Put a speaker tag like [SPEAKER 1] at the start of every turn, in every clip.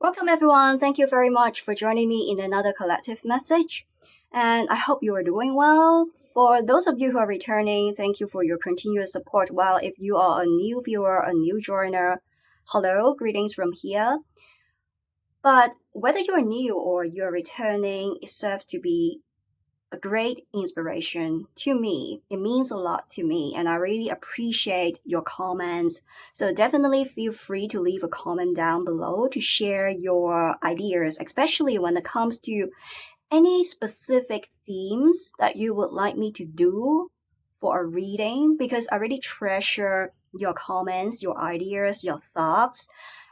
[SPEAKER 1] Welcome, everyone. Thank you very much for joining me in another collective message. And I hope you are doing well. For those of you who are returning, thank you for your continuous support. While if you are a new viewer, a new joiner, hello, greetings from here. But whether you're new or you're returning, it serves to be a great inspiration to me. It means a lot to me, and I really appreciate your comments. So definitely feel free to leave a comment down below to share your ideas, especially when it comes to any specific themes that you would like me to do for a reading, because I really treasure your comments, your ideas, your thoughts,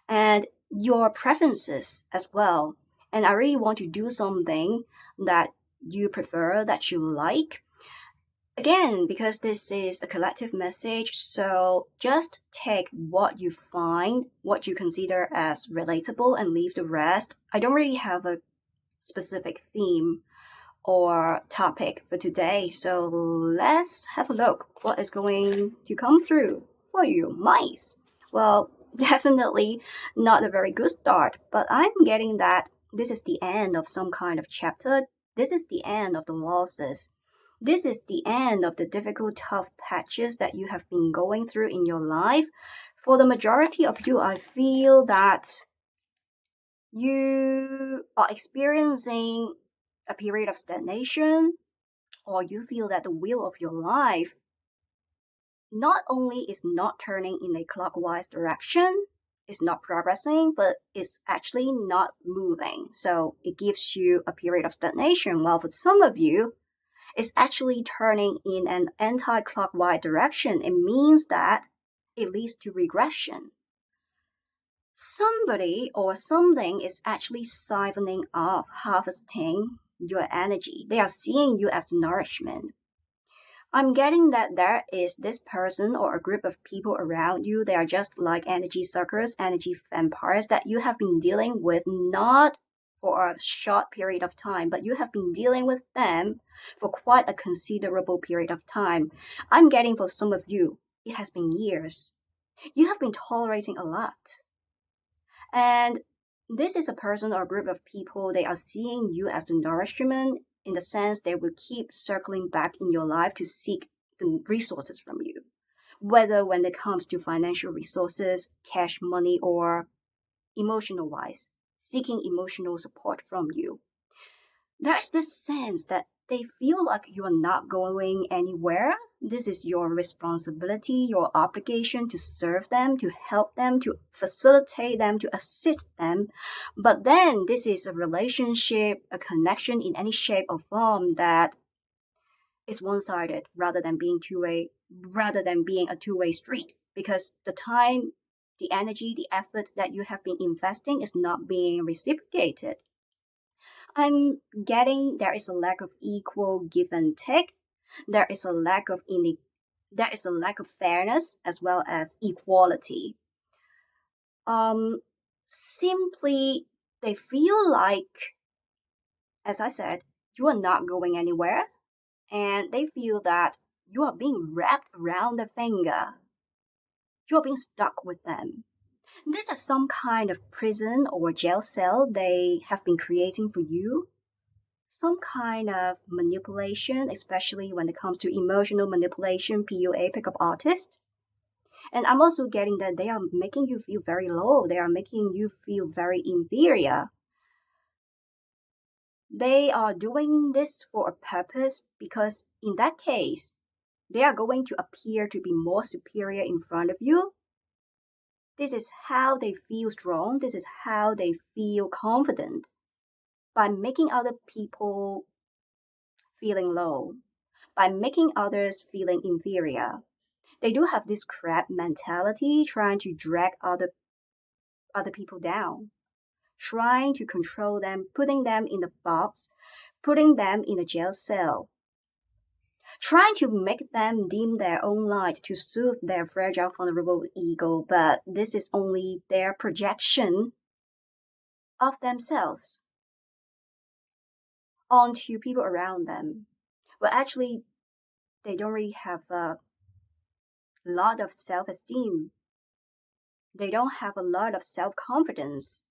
[SPEAKER 1] and your preferences as well. And I really want to do something that you prefer, that you like. Again, because this is a collective message, so just take what you find, what you consider as relatable, and leave the rest. I don't really have a specific theme or topic for today, so let's have a look what is going to come through for you. Mice. Well, definitely not a very good start, but I'm getting that this is the end of some kind of chapter. This is the end of the losses. This is the end of the difficult, tough patches that you have been going through in your life. For the majority of you, I feel that you are experiencing a period of stagnation, or you feel that the wheel of your life not only is not turning in a clockwise direction, it's not progressing, but it's actually not moving. So it gives you a period of stagnation. While for some of you, it's actually turning in an anti-clockwise direction. It means that it leads to regression. Somebody or something is actually siphoning off, harvesting your energy. They are seeing you as nourishment. I'm getting that there is this person or a group of people around you. They are just like energy suckers, energy vampires that you have been dealing with, not for a short period of time, but you have been dealing with them for quite a considerable period of time. I'm getting for some of you, it has been years. You have been tolerating a lot. And this is a person or a group of people, they are seeing you as the nourishment, in the sense they will keep circling back in your life to seek the resources from you. Whether when it comes to financial resources, cash money, or emotional wise, seeking emotional support from you. There's this sense that they feel like you are not going anywhere. This is your responsibility, your obligation to serve them, to help them, to facilitate them, to assist them. But then this is a relationship, a connection in any shape or form that is one-sided rather than being two-way, rather than being a two-way street. Because the time, the energy, the effort that you have been investing is not being reciprocated. I'm getting there is a lack of equal give and take. There is a lack of there is a lack of fairness as well as equality. Um, Simply they feel like, as I said, you are not going anywhere, and they feel that you are being wrapped around the finger. You are being stuck with them. This is some kind of prison or jail cell they have been creating for you, some kind of manipulation, especially when it comes to emotional manipulation, PUA, pickup artist. And I'm also getting that they are making you feel very low. They are making you feel very inferior. They are doing this for a purpose, because in that case, they are going to appear to be more superior in front of you. This is how they feel strong. This is how they feel confident, by making other people feeling low, by making others feeling inferior. They do have this crab mentality, trying to drag other people down, trying to control them, putting them in a box, putting them in a jail cell, trying to make them dim their own light to soothe their fragile, vulnerable ego. But this is only their projection of themselves onto people around them. Well, actually, they don't really have a lot of self esteem. They don't have a lot of self confidence.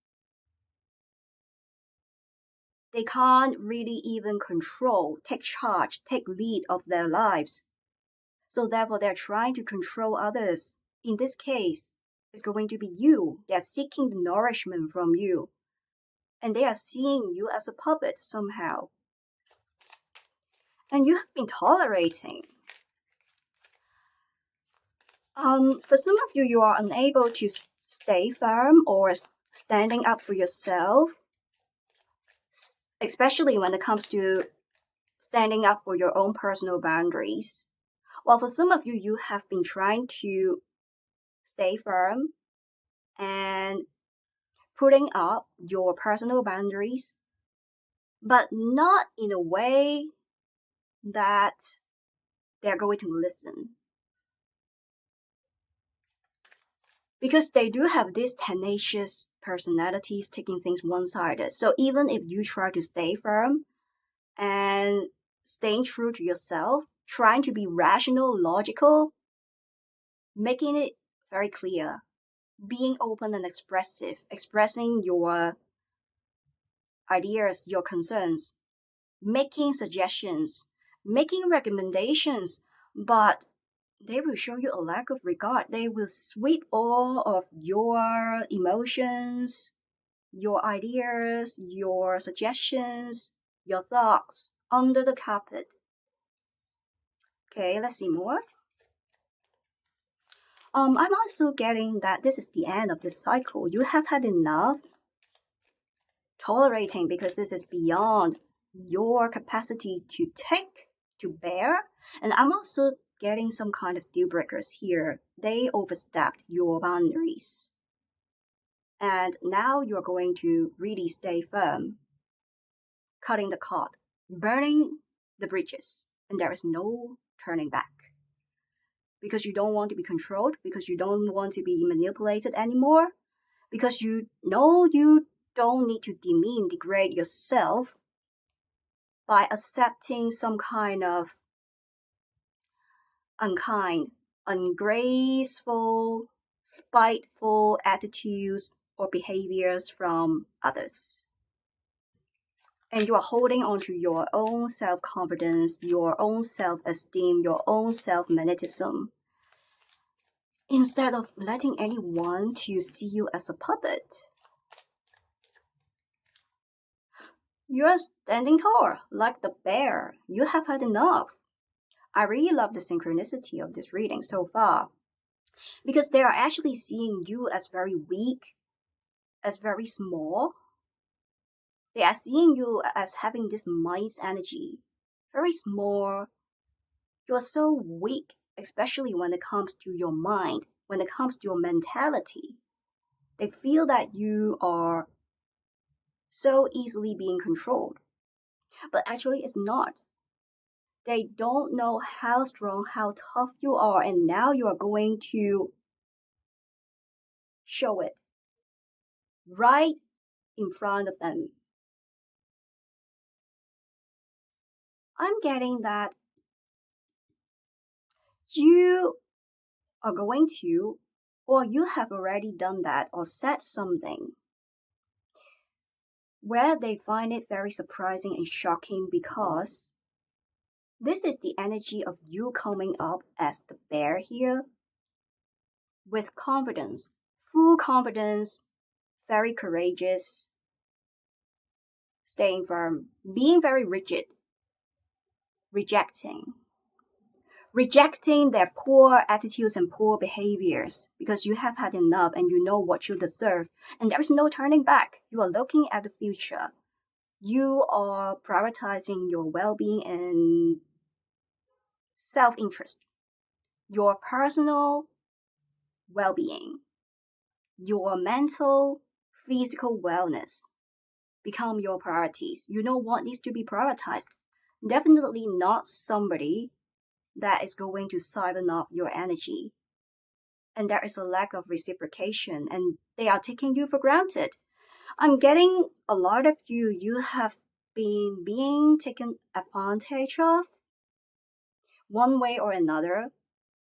[SPEAKER 1] They can't really even control, take charge, take lead of their lives. So therefore, they're trying to control others. In this case, it's going to be you. They're seeking the nourishment from you. And they are seeing you as a puppet somehow. And you have been tolerating. For some of you, you are unable to stay firm or standing up for yourself, especially when it comes to standing up for your own personal boundaries. While for some of you, you have been trying to stay firm and putting up your personal boundaries, but not in a way that they're going to listen. Because they do have these tenacious personalities taking things one-sided. So even if you try to stay firm and staying true to yourself, trying to be rational, logical, making it very clear, being open and expressive, expressing your ideas, your concerns, making suggestions, making recommendations, but they will show you a lack of regard. They will sweep all of your emotions, your ideas, your suggestions, your thoughts under the carpet. Okay, let's see more. I'm also getting that this is the end of this cycle. You have had enough tolerating because this is beyond your capacity to take, to bear. And I'm also getting some kind of deal breakers here. They overstepped your boundaries. And now you're going to really stay firm, cutting the cord, burning the bridges, and there is no turning back. Because you don't want to be controlled, because you don't want to be manipulated anymore, because you know you don't need to degrade yourself by accepting some kind of unkind, ungraceful, spiteful attitudes or behaviors from others. And you are holding on to your own self-confidence, your own self-esteem, your own self-magnetism, instead of letting anyone to see you as a puppet. You are standing tall, like the bear. You have had enough. I really love the synchronicity of this reading so far, because they are actually seeing you as very weak, as very small. They are seeing you as having this mind's energy, very small. You are so weak, especially when it comes to your mind, when it comes to your mentality. They feel that you are so easily being controlled. But actually, it's not. They don't know how strong, how tough you are, and now you are going to show it right in front of them. I'm getting that you are going to, or you have already done that or said something where they find it very surprising and shocking, because this is the energy of you coming up as the bear here with confidence, full confidence, very courageous, staying firm, being very rigid, rejecting their poor attitudes and poor behaviors, because you have had enough and you know what you deserve, and there is no turning back. You are looking at the future. You are prioritizing your well-being and self-interest, your personal well-being, your mental, physical wellness become your priorities. You know what needs to be prioritized. Definitely not somebody that is going to siphon off your energy. And there is a lack of reciprocation, and they are taking you for granted. I'm getting a lot of you have been being taken advantage of one way or another.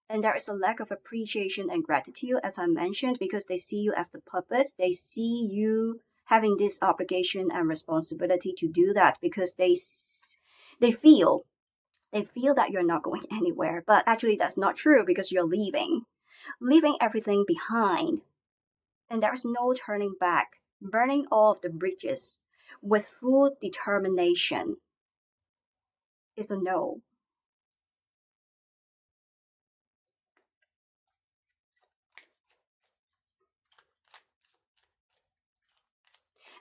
[SPEAKER 1] And there is a lack of appreciation and gratitude, as I mentioned, because they see you as the puppet. They see you having this obligation and responsibility to do that because they feel that you're not going anywhere. But actually, that's not true because you're leaving everything behind. And there's no turning back, burning all of the bridges with full determination is a no.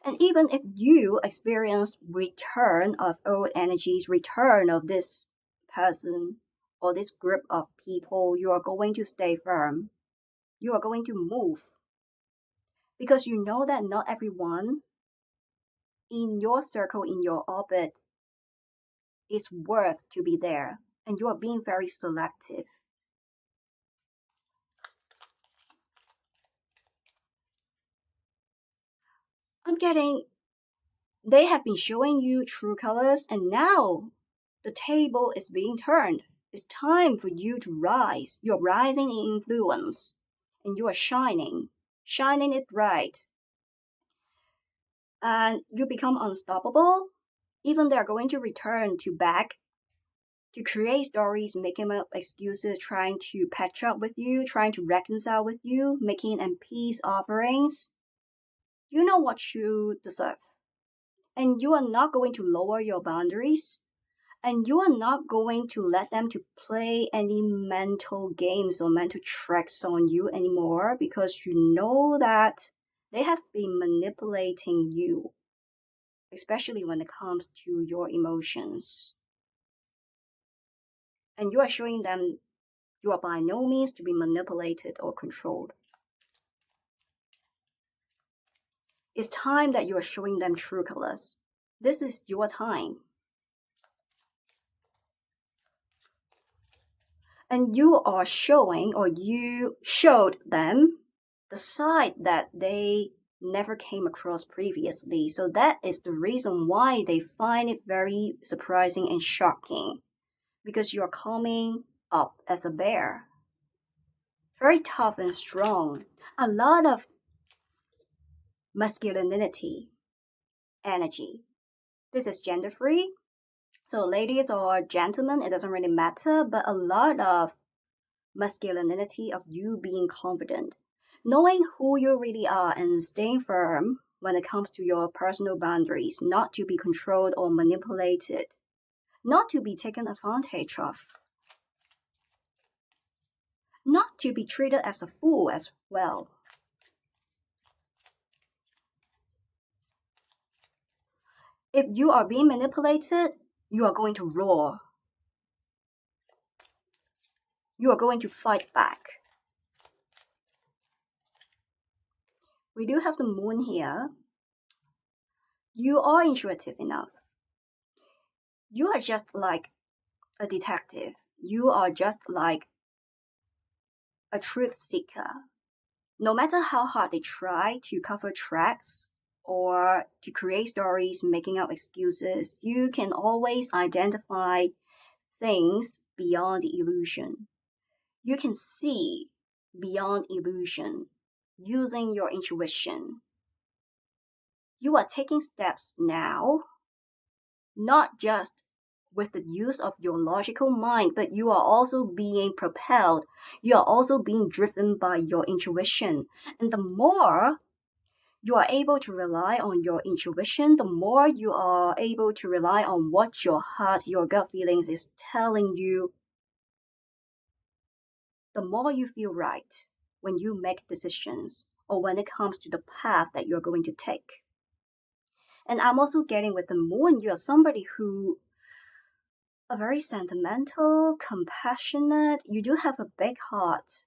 [SPEAKER 1] And even if you experience return of old energies, return of this person or this group of people, you are going to stay firm. You are going to move because you know that not everyone in your circle, in your orbit, is worth to be there. And you are being very selective. I'm getting, they have been showing you true colors, and now the table is being turned. It's time for you to rise. You're rising in influence, and you are shining it bright. And you become unstoppable. Even they're going to return to back to create stories, making up excuses, trying to patch up with you, trying to reconcile with you, making peace offerings. You know what you deserve. And you are not going to lower your boundaries. And you are not going to let them to play any mental games or mental tricks on you anymore because you know that they have been manipulating you, especially when it comes to your emotions. And you are showing them you are by no means to be manipulated or controlled. It's time that you are showing them true colors. This is your time. And you are showing, or you showed them, the side that they never came across previously. So that is the reason why they find it very surprising and shocking. Because you're coming up as a bear. Very tough and strong. A lot of masculinity, energy. This is gender free. So ladies or gentlemen, it doesn't really matter, but a lot of masculinity of you being confident, knowing who you really are and staying firm when it comes to your personal boundaries, not to be controlled or manipulated, not to be taken advantage of, not to be treated as a fool as well. If you are being manipulated, you are going to roar. You are going to fight back. We do have the moon here. You are intuitive enough. You are just like a detective. You are just like a truth seeker. No matter how hard they try to cover tracks or to create stories, making up excuses, you can always identify things beyond the illusion. You can see beyond illusion using your intuition. You are taking steps now, not just with the use of your logical mind, but you are also being propelled. You are also being driven by your intuition. And the more you are able to rely on your intuition, the more you are able to rely on what your heart, your gut feelings is telling you, the more you feel right when you make decisions or when it comes to the path that you're going to take. And I'm also getting with the moon, you're somebody who are very sentimental, compassionate. You do have a big heart.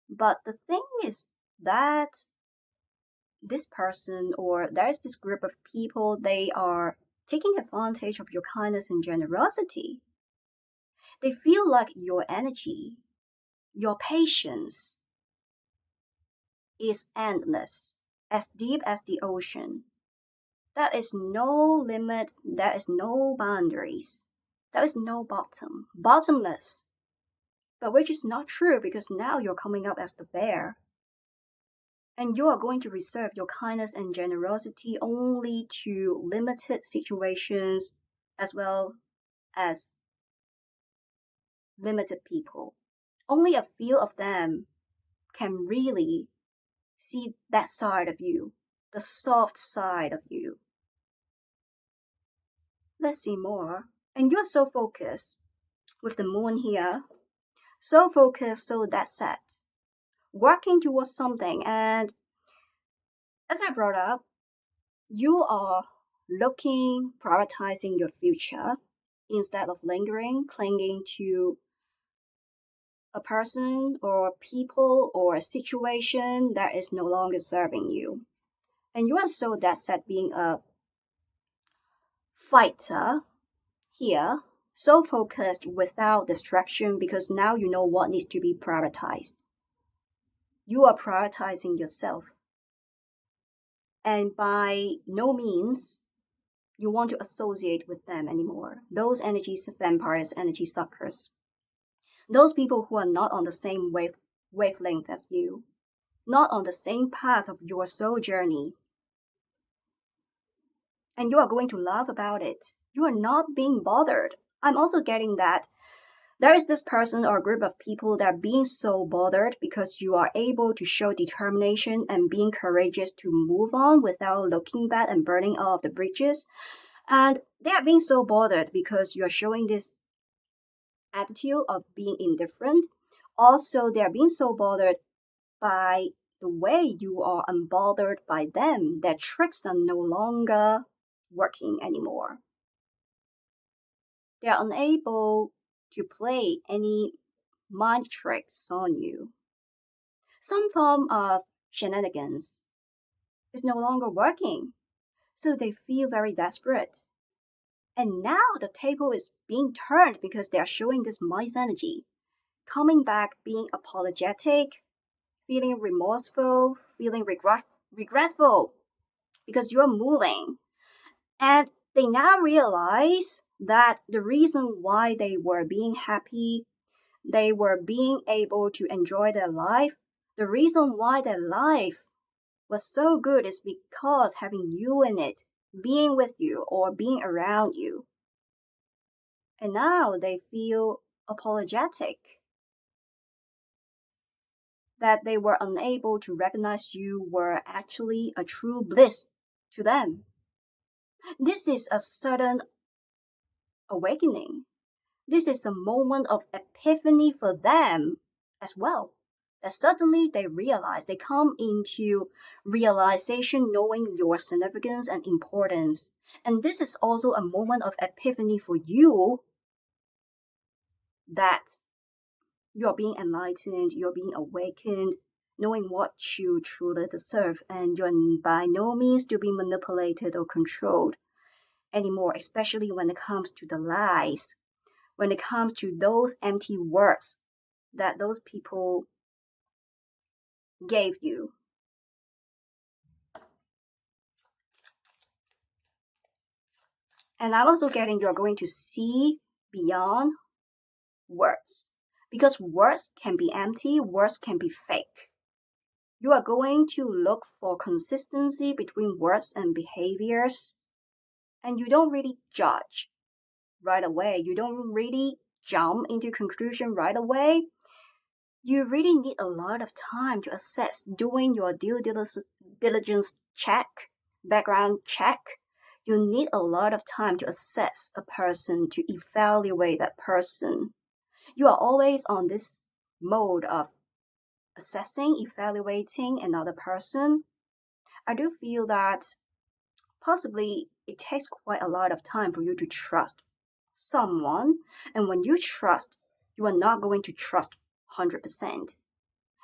[SPEAKER 1] But the thing is that this person or there's this group of people, they are taking advantage of your kindness and generosity. They feel like your energy, your patience is endless, as deep as the ocean. There is no limit, there is no boundaries, there is no bottomless. But which is not true because now you're coming up as the bear. And you are going to reserve your kindness and generosity only to limited situations as well as limited people. Only a few of them can really see that side of you, the soft side of you. Let's see more. And you're so focused with the moon here, so focused, so that's set, working towards something. And as I brought up, you are looking, prioritizing your future instead of lingering, clinging to a person or people or a situation that is no longer serving you. And you are so dead set being a fighter here, so focused without distraction because now you know what needs to be prioritized. You are prioritizing yourself. And by no means you want to associate with them anymore. Those energies, vampires, energy suckers. Those people who are not on the same wavelength as you, not on the same path of your soul journey. And you are going to laugh about it. You are not being bothered. I'm also getting that there is this person or group of people that are being so bothered because you are able to show determination and being courageous to move on without looking back and burning all of the bridges. And they are being so bothered because you are showing this attitude of being indifferent. Also, they are being so bothered by the way you are unbothered by them that tricks are no longer working anymore. They are unable to play any mind tricks on you. Some form of shenanigans is no longer working, so they feel very desperate. And now the table is being turned because they are showing this mice energy, coming back, being apologetic, feeling remorseful, feeling regretful because you're moving. And they now realize that the reason why they were being happy, they were being able to enjoy their life, the reason why their life was so good is because having you in it, being with you or being around you. And now they feel apologetic that they were unable to recognize you were actually a true bliss to them. This is a sudden awakening. This is a moment of epiphany for them as well. That suddenly they realize, they come into realization knowing your significance and importance. And this is also a moment of epiphany for you that you're being enlightened, you're being awakened, knowing what you truly deserve, and you're by no means to be manipulated or controlled anymore, especially when it comes to the lies, when it comes to those empty words that those people gave you. And I'm also getting you're going to see beyond words. Because words can be empty, words can be fake. You are going to look for consistency between words and behaviors. And you don't really judge right away. You don't really jump into conclusion right away. You really need a lot of time to assess, doing your due diligence check, background check. You need a lot of time to assess a person, to evaluate that person. You are always on this mode of assessing, evaluating another person. I do feel that possibly it takes quite a lot of time for you to trust someone. And when you trust, you are not going to trust 100%.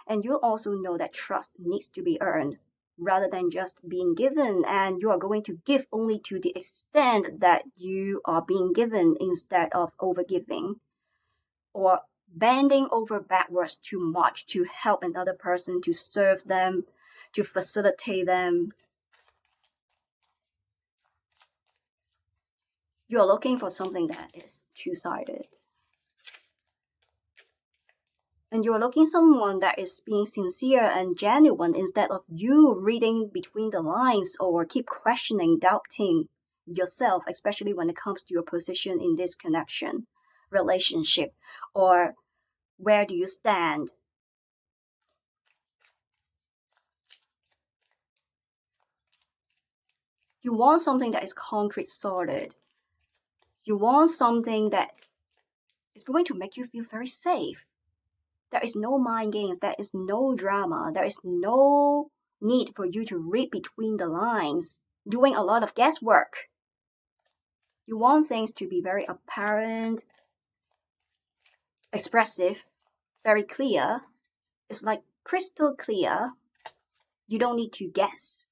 [SPEAKER 1] And you also know that trust needs to be earned rather than just being given. And you are going to give only to the extent that you are being given instead of overgiving or bending over backwards too much to help another person, to serve them, to facilitate them. You're looking for something that is two-sided. And you're looking someone that is being sincere and genuine instead of you reading between the lines or keep questioning, doubting yourself, especially when it comes to your position in this connection, relationship, or where do you stand. You want something that is concrete, solid. You want something that is going to make you feel very safe. There is no mind games, there is no drama, there is no need for you to read between the lines, doing a lot of guesswork. You want things to be very apparent, expressive, very clear. It's like crystal clear. You don't need to guess.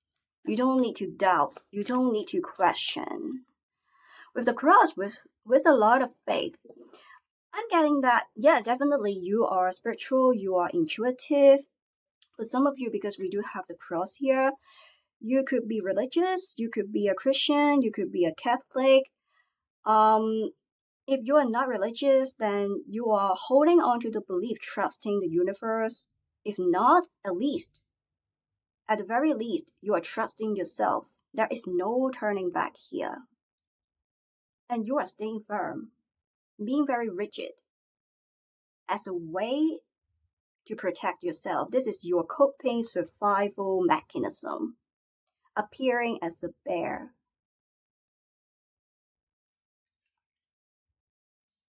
[SPEAKER 1] You don't need to doubt. You don't need to question. With the cross, with a lot of faith, I'm getting that, yeah, definitely you are spiritual, you are intuitive. For some of you, because we do have the cross here, you could be religious, you could be a Christian, you could be a Catholic. If you are not religious, then you are holding on to the belief, trusting the universe. If not, at the very least, you are trusting yourself. There is no turning back here. And you are staying firm, being very rigid as a way to protect yourself. This is your coping survival mechanism, appearing as a bear.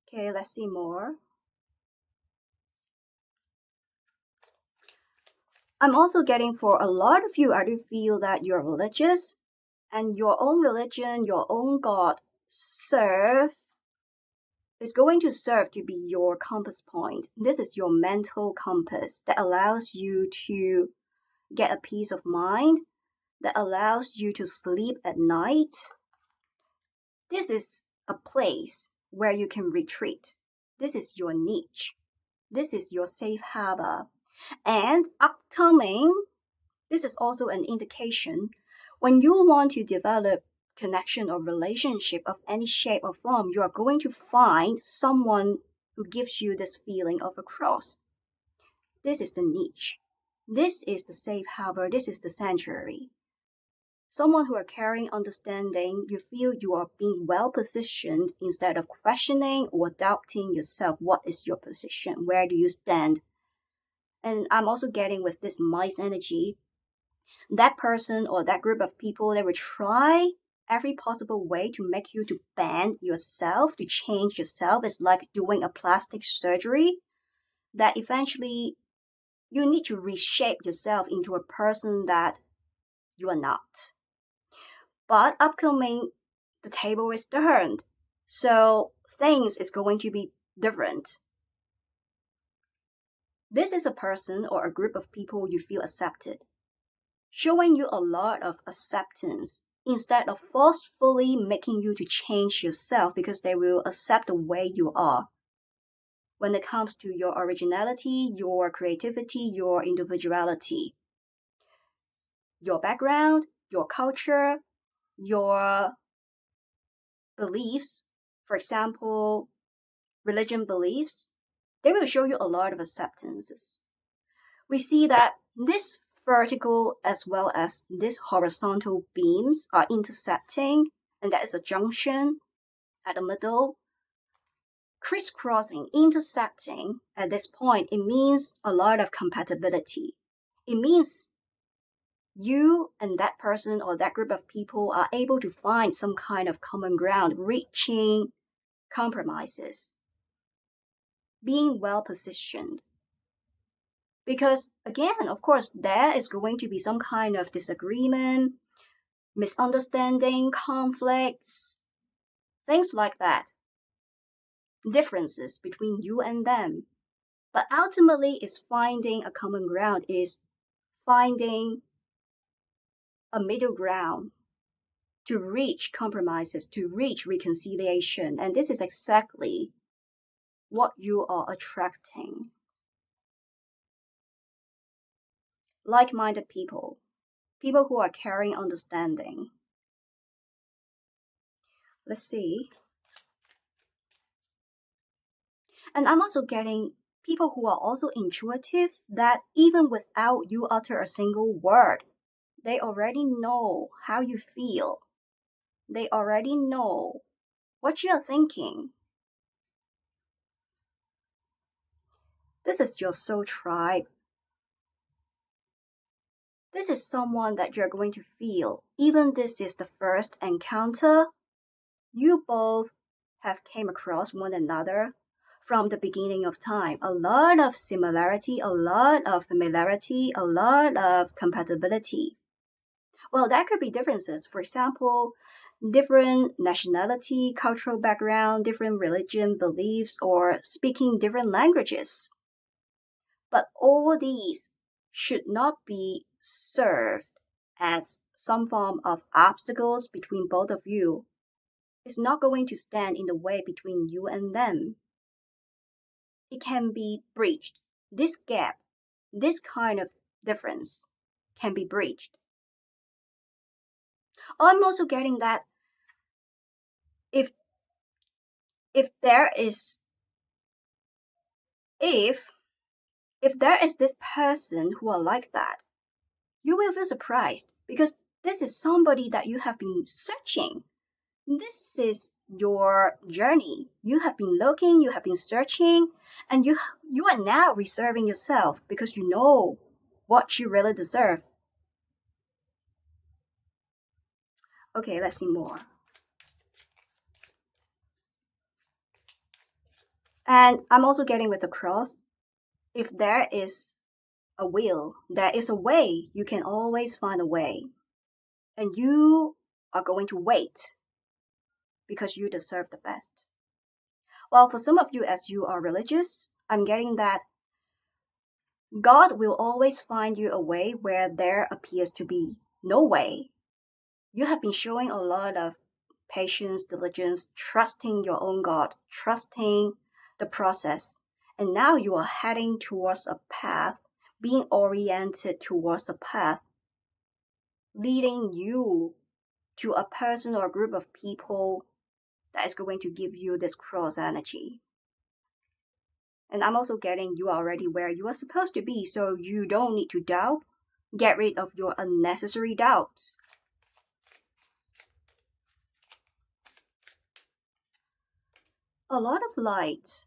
[SPEAKER 1] Okay, let's see more. I'm also getting for a lot of you, I do feel that you're religious and your own religion, your own God is going to serve to be your compass point. This is your mental compass that allows you to get a peace of mind, that allows you to sleep at night. This is a place where you can retreat. This is your niche. This is your safe harbor. And upcoming, this is also an indication when you want to develop connection or relationship of any shape or form, you are going to find someone who gives you this feeling of a cross. This is the niche. This is the safe harbor. This is the sanctuary. Someone who are carrying understanding, you feel you are being well positioned instead of questioning or doubting yourself. What is your position? Where do you stand? And I'm also getting with this mice energy, that person or that group of people, they will try every possible way to make you to bend yourself, to change yourself. It's like doing a plastic surgery that eventually you need to reshape yourself into a person that you are not. But upcoming, the table is turned. So things is going to be different. This is a person or a group of people you feel accepted, showing you a lot of acceptance instead of forcefully making you to change yourself, because they will accept the way you are. When it comes to your originality, your creativity, your individuality, your background, your culture, your beliefs, for example, religion beliefs, they will show you a lot of acceptances. We see that this vertical as well as this horizontal beams are intersecting, and that is a junction at the middle. Crisscrossing, intersecting at this point, it means a lot of compatibility. It means you and that person or that group of people are able to find some kind of common ground, reaching compromises, being well positioned. Because again, of course, there is going to be some kind of disagreement, misunderstanding, conflicts, things like that. Differences between you and them. But ultimately, is finding a common ground, is finding a middle ground to reach compromises, to reach reconciliation. And this is exactly what you are attracting. Like-minded people, people who are carrying understanding. Let's see. And I'm also getting People who are also intuitive, that even without you utter a single word, they already know how you feel. They already know what you're thinking. This is your soul tribe. This is someone that you're going to feel. Even this is the first encounter, you both have came across one another from the beginning of time. A lot of similarity, a lot of familiarity, a lot of compatibility. Well, that could be differences. For example, different nationality, cultural background, different religion beliefs, or speaking different languages. But all these should not be served as some form of obstacles between both of you. It's not going to stand in the way between you and them. It can be breached. This gap, this kind of difference can be breached. I'm also getting that if there is if there is this person who are like that, you will feel surprised because this is somebody that you have been searching. This is your journey. You have been looking, you have been searching, and you are now reserving yourself because you know what you really deserve. Okay, let's see more. And I'm also getting with the cross. If there is a will, there is a way. You can always find a way. And you are going to wait because you deserve the best. Well, for some of you, as you are religious, I'm getting that God will always find you a way where there appears to be no way. You have been showing a lot of patience, diligence, trusting your own God, trusting the process. And now you are heading towards a path, being oriented towards a path, leading you to a person or a group of people that is going to give you this cross energy. And I'm also getting you are already where you are supposed to be, so you don't need to doubt. Get rid of your unnecessary doubts. A lot of light.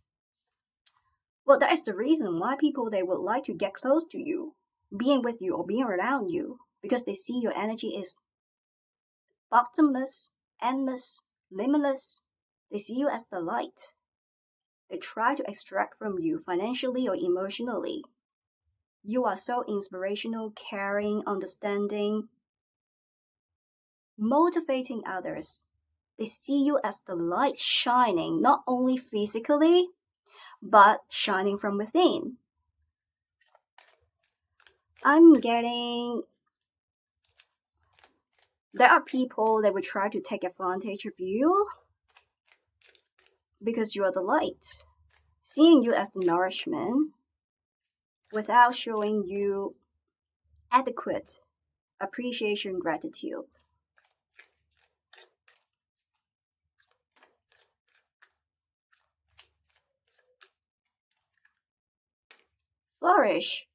[SPEAKER 1] Well, that is the reason why people, they would like to get close to you, being with you or being around you, because they see your energy is bottomless, endless, limitless. They see you as the light. They try to extract from you financially or emotionally. You are so inspirational, caring, understanding, motivating others. They see you as the light shining, not only physically, but shining from within. I'm getting there are people that will try to take advantage of you because you are the light, seeing you as the nourishment without showing you adequate appreciation, gratitude. Flourish.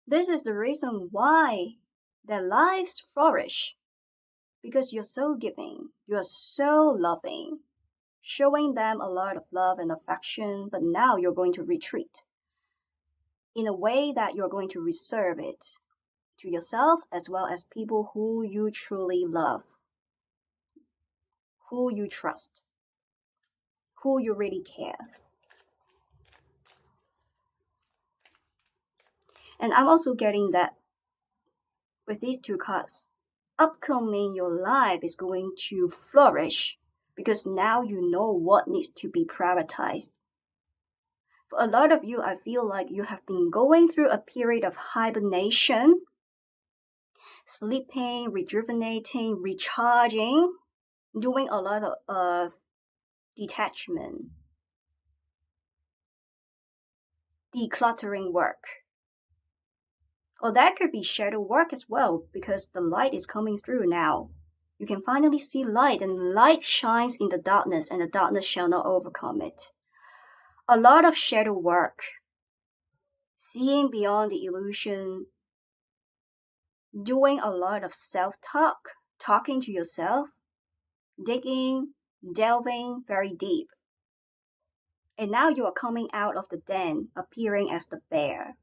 [SPEAKER 1] This is the reason why their lives flourish. Because you're so giving, you're so loving, showing them a lot of love and affection, but now you're going to retreat in a way that you're going to reserve it to yourself as well as people who you truly love, who you trust, who you really care. And I'm also getting that with these two cards, upcoming your life is going to flourish because now you know what needs to be prioritized. For a lot of you, I feel like you have been going through a period of hibernation, sleeping, rejuvenating, recharging, doing a lot of detachment, decluttering work. Or that could be shadow work as well, because the light is coming through now. You can finally see light, and light shines in the darkness, and the darkness shall not overcome it. A lot of shadow work, seeing beyond the illusion, doing a lot of self-talk, talking to yourself, digging, delving very deep. And now you are coming out of the den, appearing as the bear.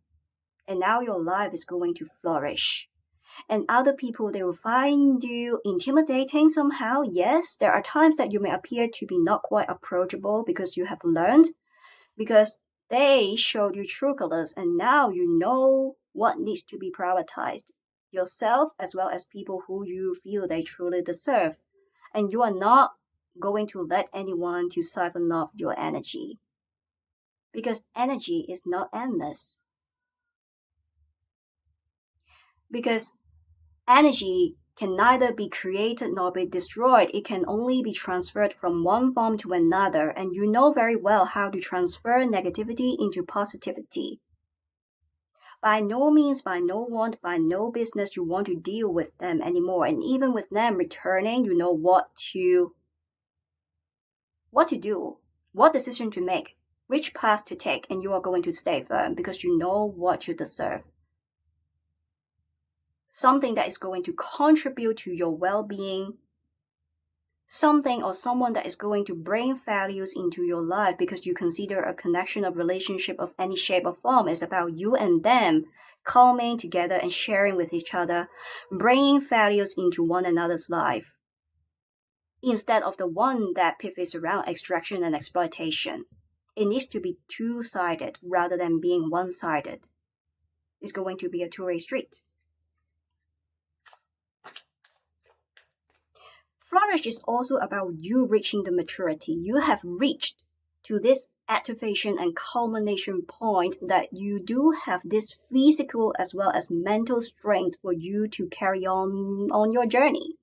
[SPEAKER 1] And now your life is going to flourish. And other people, they will find you intimidating somehow. Yes, there are times that you may appear to be not quite approachable because you have learned, because they showed you true colors, and now you know what needs to be prioritized, yourself as well as people who you feel they truly deserve. And you are not going to let anyone to siphon off your energy, because energy is not endless. Because energy can neither be created nor be destroyed. It can only be transferred from one form to another, and you know very well how to transfer negativity into positivity. By no means, by no want, by no business you want to deal with them anymore. And even with them returning, you know what to do, what decision to make, which path to take, and you are going to stay firm because you know what you deserve. Something that is going to contribute to your well-being, something or someone that is going to bring values into your life, because you consider a connection of relationship of any shape or form is about you and them coming together and sharing with each other, bringing values into one another's life, instead of the one that pivots around extraction and exploitation. It needs to be two-sided rather than being one-sided. It's going to be a two-way street. Flourish is also about you reaching the maturity. You have reached to this activation and culmination point that you do have this physical as well as mental strength for you to carry on your journey.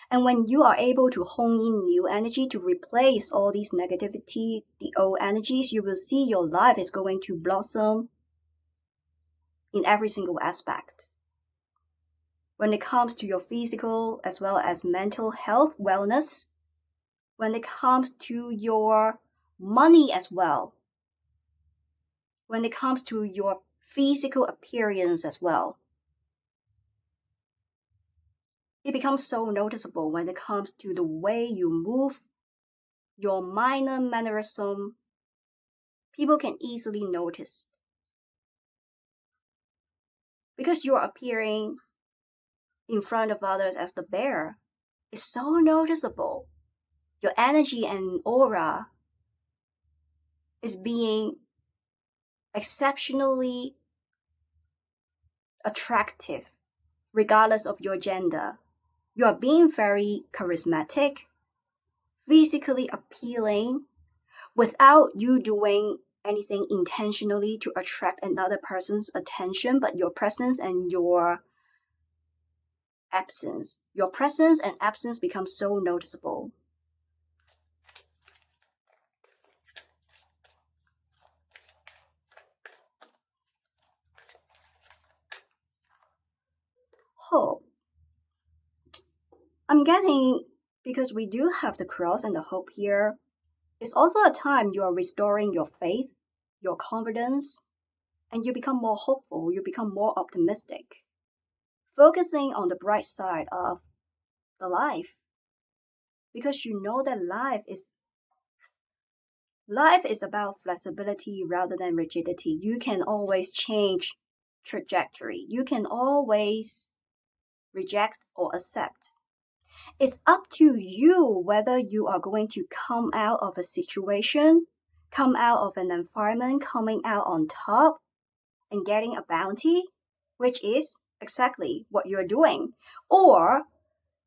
[SPEAKER 1] And when you are able to hone in new energy to replace all these negativity, the old energies, you will see your life is going to blossom in every single aspect. When it comes to your physical as well as mental health, wellness, when it comes to your money as well, when it comes to your physical appearance as well. It becomes so noticeable when it comes to the way you move, your minor mannerism. People can easily notice. Because you're appearing in front of others as the bear, it's so noticeable. Your energy and aura is being exceptionally attractive, regardless of your gender. You are being very charismatic, physically appealing, without you doing anything intentionally to attract another person's attention, but your presence and your absence. Your presence and absence become so noticeable. Hope. I'm getting, because we do have the cross and the hope here, it's also a time you are restoring your faith, your confidence, and you become more hopeful, you become more optimistic, focusing on the bright side of the life, because you know that life is about flexibility rather than rigidity. You can always change trajectory. You can always reject or accept. It's up to you whether you are going to come out of a situation, come out of an environment, coming out on top and getting a bounty, which is exactly what you're doing, or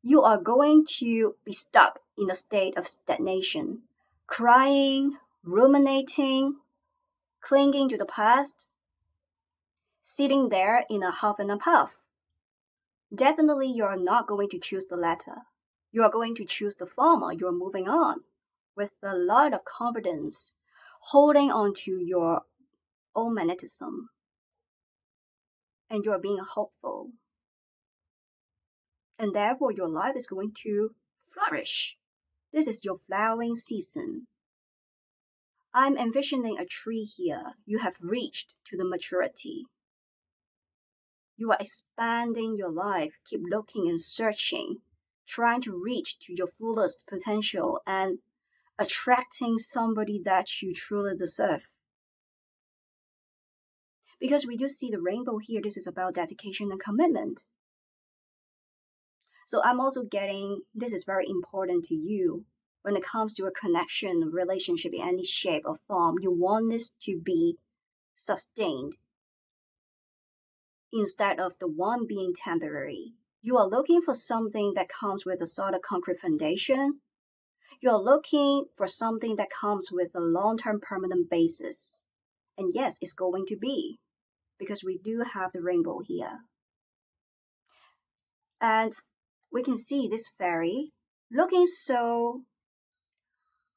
[SPEAKER 1] you are going to be stuck in a state of stagnation, crying, ruminating, clinging to the past, sitting there in a huff and a puff. Definitely you are not going to choose the latter. You are going to choose the former. You are moving on with a lot of confidence, holding on to your own magnetism, and you are being hopeful. And therefore your life is going to flourish. This is your flowering season. I'm envisioning a tree here. You have reached to the maturity. You are expanding your life, keep looking and searching, trying to reach to your fullest potential and attracting somebody that you truly deserve. Because we do see the rainbow here, this is about dedication and commitment. So I'm also getting this is very important to you when it comes to a connection, relationship in any shape or form. You want this to be sustained instead of the one being temporary. You are looking for something that comes with a sort of concrete foundation. You're looking for something that comes with a long-term permanent basis. And yes, it's going to be, because we do have the rainbow here. And we can see this fairy looking so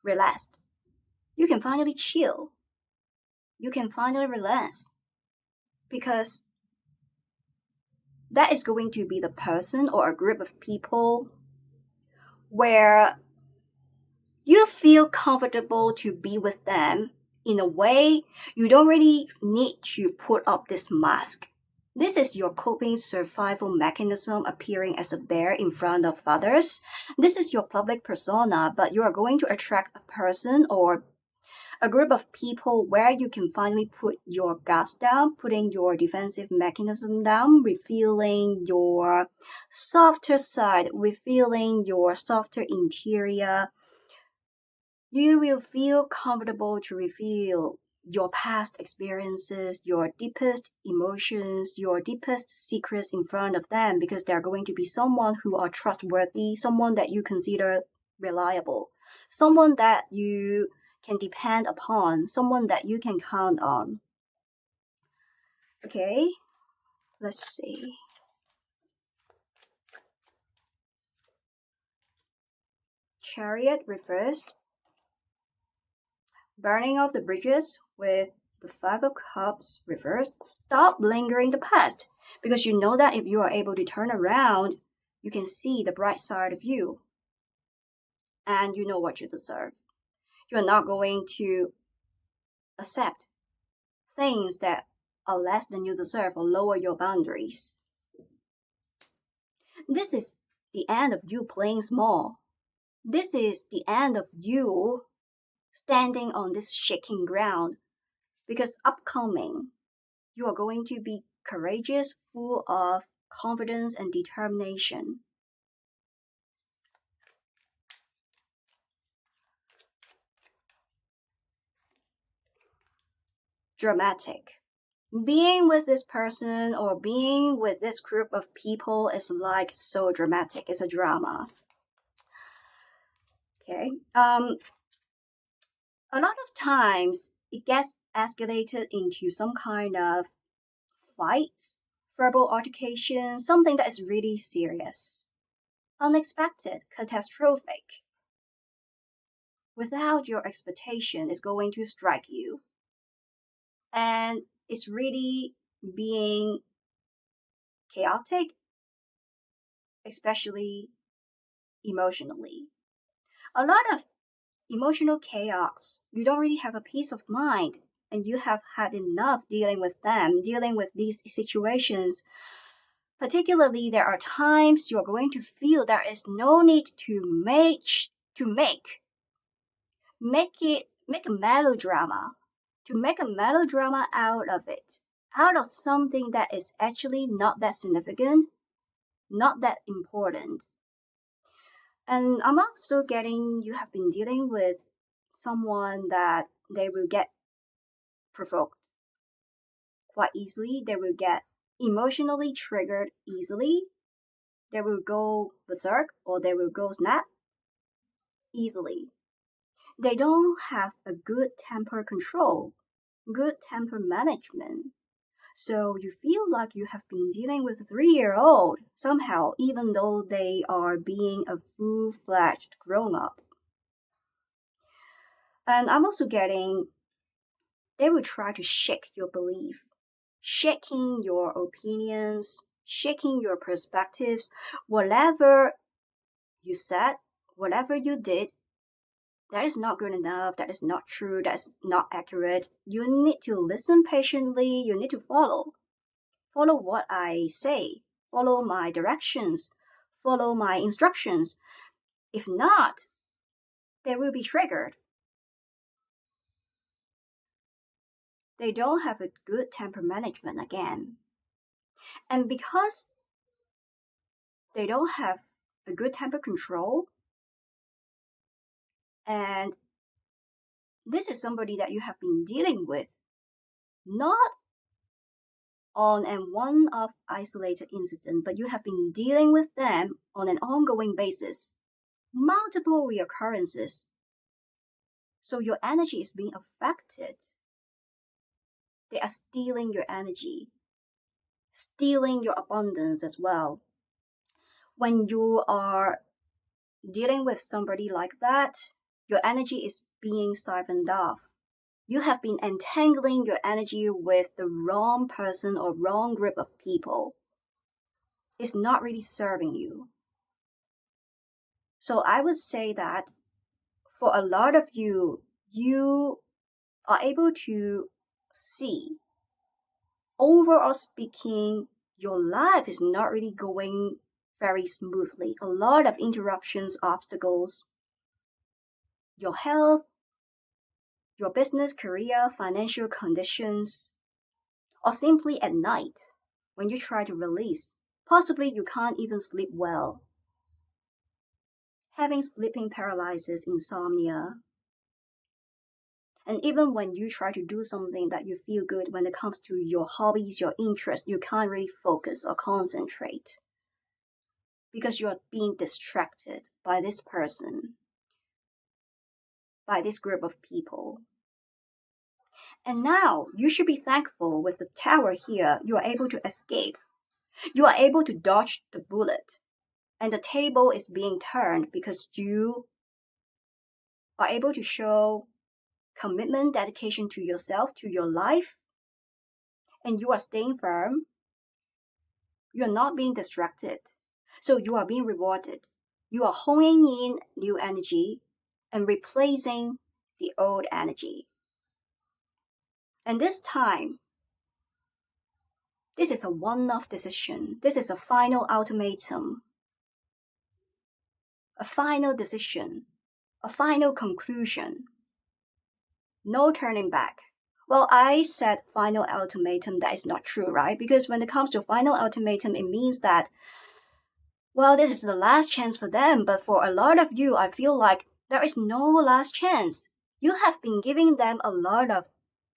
[SPEAKER 1] relaxed. You can finally chill. You can finally relax. Because that is going to be the person or a group of people where you feel comfortable to be with them in a way you don't really need to put up this mask. This is your coping survival mechanism appearing as a bear in front of others. This is your public persona, but you are going to attract a person or a group of people where you can finally put your guards down, putting your defensive mechanism down, revealing your softer side, revealing your softer interior. You will feel comfortable to reveal your past experiences, your deepest emotions, your deepest secrets in front of them because they're going to be someone who are trustworthy, someone that you consider reliable, someone that you can depend upon, someone that you can count on. Okay, let's see. Chariot reversed. Burning of the bridges with the Five of Cups reversed. Stop lingering the past because you know that if you are able to turn around, you can see the bright side of you and you know what you deserve. You're not going to accept things that are less than you deserve or lower your boundaries. This is the end of you playing small. This is the end of you standing on this shaking ground because upcoming you are going to be courageous, full of confidence and determination. Dramatic. Being with this person or being with this group of people is like so dramatic. It's a drama. Okay. A lot of times it gets escalated into some kind of fights, verbal altercation, something that is really serious, unexpected, catastrophic. Without your expectation, is going to strike you. And it's really being chaotic, especially emotionally. A lot of emotional chaos. You don't really have a peace of mind, and you have had enough dealing with them, dealing with these situations. Particularly, there are times you are going to feel there is no need to make a melodrama, to make a melodrama out of it, out of something that is actually not that significant, not that important. And I'm also getting you have been dealing with someone that they will get provoked quite easily, they will get emotionally triggered easily, they will go berserk or they will go snap easily. They don't have a good temper control, good temper management. So you feel like you have been dealing with a 3-year-old somehow, even though they are being a full-fledged grown-up. And I'm also getting, they will try to shake your belief, shaking your opinions, shaking your perspectives, whatever you said, whatever you did, that is not good enough, that is not true, that is not accurate. You need to listen patiently, you need to follow. Follow what I say, follow my directions, follow my instructions. If not, they will be triggered. They don't have a good temper management again. And because they don't have a good temper control, and this is somebody that you have been dealing with, not on and one-off isolated incident, but you have been dealing with them on an ongoing basis, multiple reoccurrences. So your energy is being affected. They are stealing your energy, stealing your abundance as well. When you are dealing with somebody like that, your energy is being siphoned off. You have been entangling your energy with the wrong person or wrong group of people. It's not really serving you. So I would say that for a lot of you, you are able to see, overall speaking, your life is not really going very smoothly. A lot of interruptions, obstacles, your health, your business, career, financial conditions, or simply at night when you try to release. Possibly you can't even sleep well. Having sleeping paralysis, insomnia. And even when you try to do something that you feel good when it comes to your hobbies, your interests, you can't really focus or concentrate because you are being distracted by this person, by this group of people. And now you should be thankful with the tower here, you are able to escape. You are able to dodge the bullet. And the table is being turned because you are able to show commitment, dedication to yourself, to your life, and you are staying firm. You are not being distracted. So you are being rewarded. You are honing in new energy and replacing the old energy. And this time, this is a one-off decision. This is a final ultimatum, a final decision, a final conclusion. No turning back. Well, I said final ultimatum. That is not true, right? Because when it comes to final ultimatum, it means that, well, this is the last chance for them. But for a lot of you, I feel like there is no last chance. You have been giving them a lot of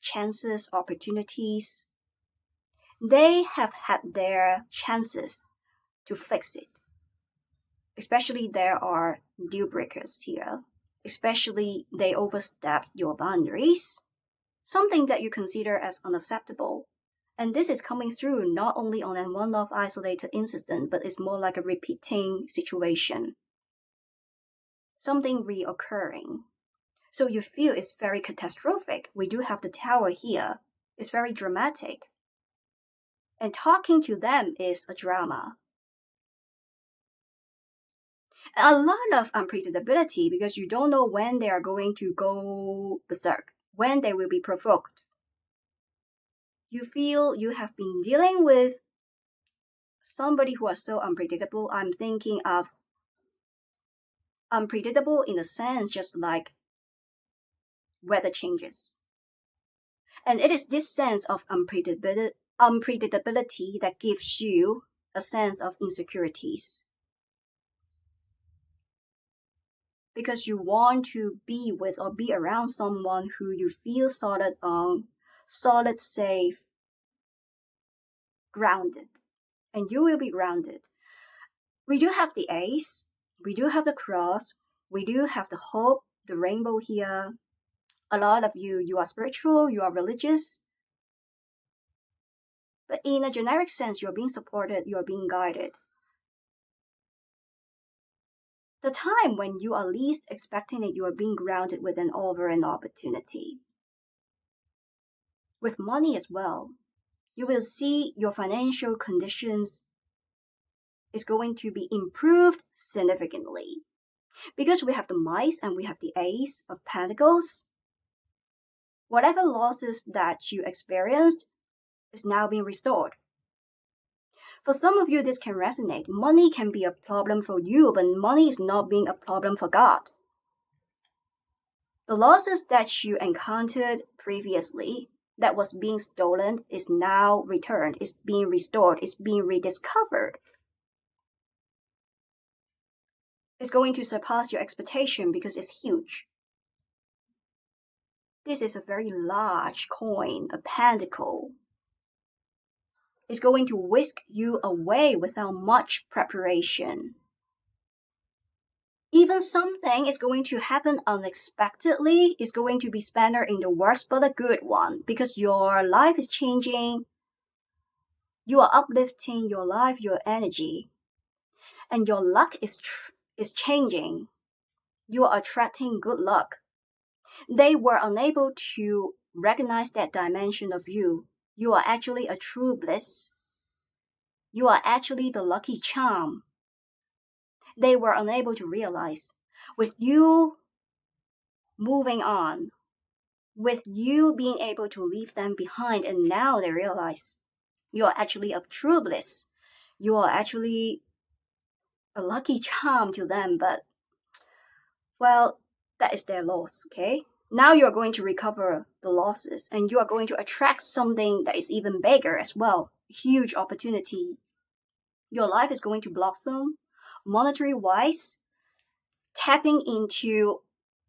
[SPEAKER 1] chances, opportunities. They have had their chances to fix it. Especially there are deal breakers here. Especially they overstepped your boundaries. Something that you consider as unacceptable. And this is coming through not only on a one-off isolated incident, but it's more like a repeating situation. Something reoccurring. So you feel it's very catastrophic. We do have the tower here. It's very dramatic. And talking to them is a drama. And a lot of unpredictability because you don't know when they are going to go berserk, when they will be provoked. You feel you have been dealing with somebody who are so unpredictable. I'm thinking of unpredictable in the sense just like weather changes. And it is this sense of unpredictability that gives you a sense of insecurities. Because you want to be with or be around someone who you feel solid on, solid, safe, grounded. And you will be grounded. We do have the ace, we do have the cross, we do have the hope, the rainbow here. A lot of you are spiritual, you are religious. But in a generic sense, you're being supported, you're being guided. The time when you are least expecting it, you are being grounded with an offer and opportunity. With money as well, you will see your financial conditions is going to be improved significantly. Because we have the mice and we have the ace of pentacles, whatever losses that you experienced is now being restored. For some of you, this can resonate. Money can be a problem for you, but money is not being a problem for God. The losses that you encountered previously that was being stolen is now returned, is being restored, is being rediscovered. It's going to surpass your expectation because it's huge. This is a very large coin, a pentacle. It's going to whisk you away without much preparation. Even something is going to happen unexpectedly is going to be spent in the worst but a good one, because your life is changing. You are uplifting your life, your energy, and your luck is changing. You are attracting good luck. They were unable to recognize that dimension of you. You are actually a true bliss. You are actually the lucky charm. They were unable to realize. With you moving on, with you being able to leave them behind, and now they realize you are actually a true bliss. You are actually a lucky charm to them, but, well, that is their loss, okay? Now you are going to recover the losses, and you are going to attract something that is even bigger as well. Huge opportunity. Your life is going to blossom, monetary-wise, tapping into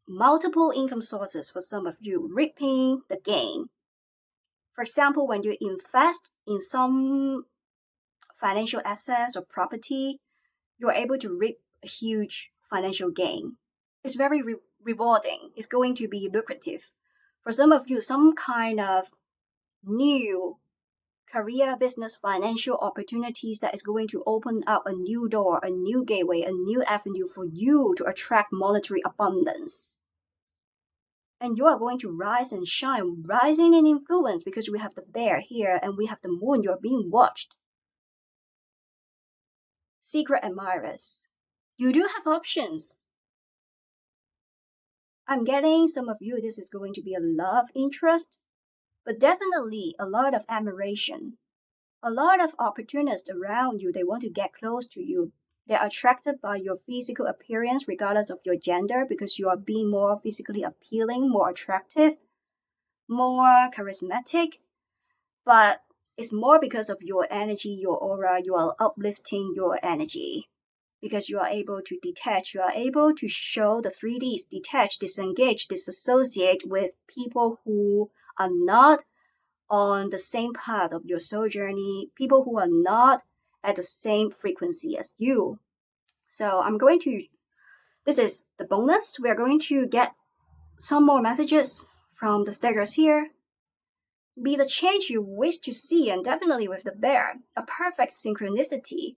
[SPEAKER 1] multiple income sources for some of you, reaping the gain. For example, when you invest in some financial assets or property, you're able to reap a huge financial gain. It's very rewarding. It's going to be lucrative. For some of you, some kind of new career, business, financial opportunities that is going to open up a new door, a new gateway, a new avenue for you to attract monetary abundance. And you are going to rise and shine, rising in influence, because we have the bear here and we have the moon. You're being watched. Secret admirers. You do have options. I'm getting some of you, this is going to be a love interest, but definitely a lot of admiration. A lot of opportunists around you, they want to get close to you. They're attracted by your physical appearance regardless of your gender, because you are being more physically appealing, more attractive, more charismatic. But it's more because of your energy, your aura. You are uplifting your energy because you are able to detach. You are able to show the 3Ds, detach, disengage, disassociate with people who are not on the same path of your soul journey, people who are not at the same frequency as you. So this is the bonus. We are going to get some more messages from the stickers here. Be the change you wish to see, and definitely with the bear, a perfect synchronicity.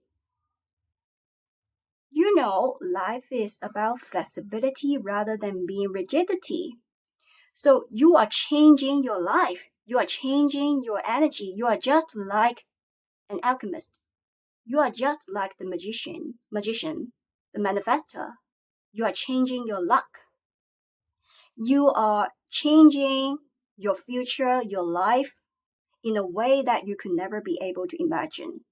[SPEAKER 1] You know, life is about flexibility rather than being rigidity. So you are changing your life. You are changing your energy. You are just like an alchemist. You are just like the magician, the manifestor. You are changing your luck. You are changing your future, your life, in a way that you could never be able to imagine.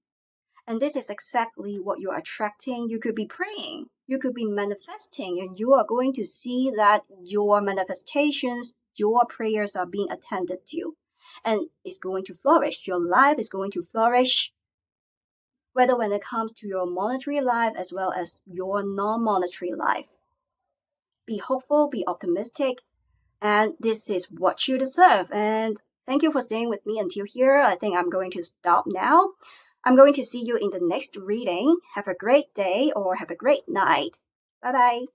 [SPEAKER 1] And this is exactly what you're attracting. You could be praying, you could be manifesting, and you are going to see that your manifestations, your prayers are being attended to. And it's going to flourish. Your life is going to flourish, whether when it comes to your monetary life as well as your non-monetary life. Be hopeful, be optimistic, and this is what you deserve. And thank you for staying with me until here. I think I'm going to stop now. I'm going to see you in the next reading. Have a great day or have a great night. Bye-bye.